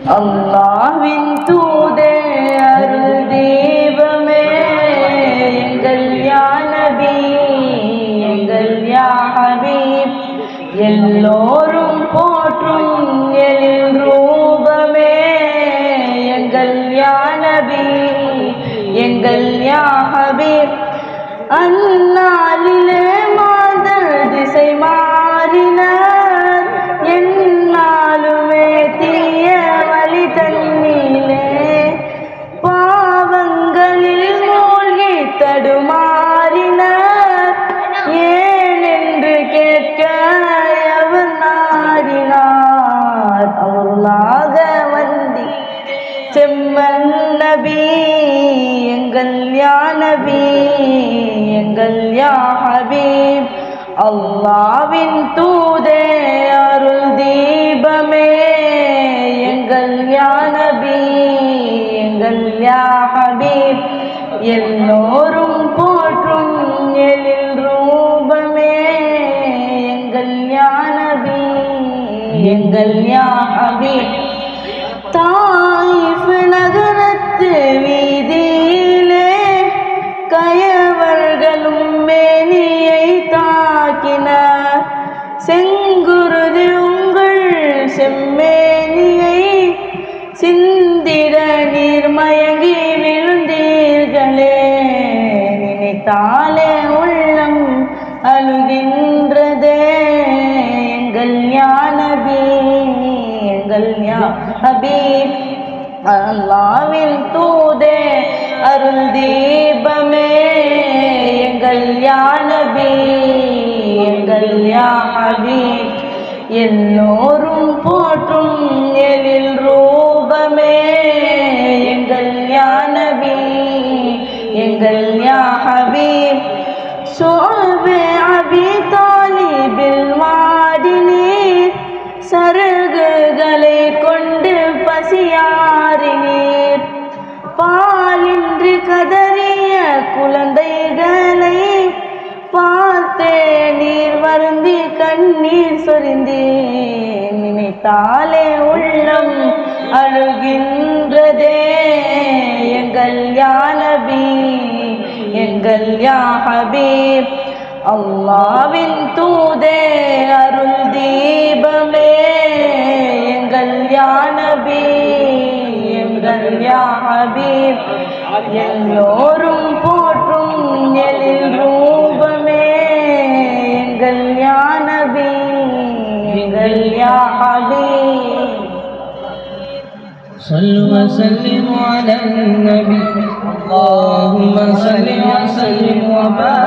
அல்லாஹ்வின் தூதே அருள் தீபமே எங்கள் யா நபி எங்கள் யா ஹபீப் எல்லோரும் போற்றும் எழில் ரூபமே எங்கள் யா நபி எங்கள் யா ஹபீப் அந்நாளிலே மாதர் திசை மாறினார் எந்நாளுமே தீய வழி தண்ணீலே பாவங்களில் மூழ்கி தடுமாறினார் ஏனென்று கேட்க அவர் நாடினார் அவர்களாக வந்தி செம்மன் நபி எங்கள் யா நபி எங்கள் யா ஹபீப் அல்லாஹ்வின் தூதே அருள் தீபமே எங்கள் யா நபி எங்கள் யா ஹபீப் எல்லோரும் போற்றும் எழில் ரூபமே எங்கள் யா நபி எங்கள் யா ஹபீப் தாயிஃப் நகரத்து வீதியிலே கயவர்களும் மேனியை தாக்கினார் செங்குருதி உங்கள் செம்மேனியை சிந்திட நீர் மயங்கி விழுந்தீர்களே நினைத்தாலே உள்ளம் அழுகின்றதே எங்கள் யா நபி எங்கள் யா ஹபீப் அல்லாஹ்வின் தூதே அருள் தீபமே எங்கள் யா நபி எங்கள் யா ஹபீப் எல்லோரும் போற்றும் எழில் ரூபமே எங்கள் யா நபி எங்கள் யா ஹபீப் ஷுஅபே அபி தாலிபில் வாடி நீர் சருகுகளை கொண்டு பசியாறினீர் பாலின்றி கதறிய குழந்தைகளை பார்த்தே நீர் வருந்தி கண்ணீர் சொரிந்தே நினைத்தாலே உள்ளம் அழுகின்றதே எங்கள் யா நபி எங்கள் யா ஹபீப் அல்லாஹ்வின் தூதே அருள் தீபமே எங்கள் யா நபி எங்கள் யா ஹபீப் எல்லோரும் போற்றும் எழில் ரூபமே எங்கள் யா நபி எங்கள் யா ஹபீப் صلوا وسلموا على النبي اللهم صل وسلم وبارك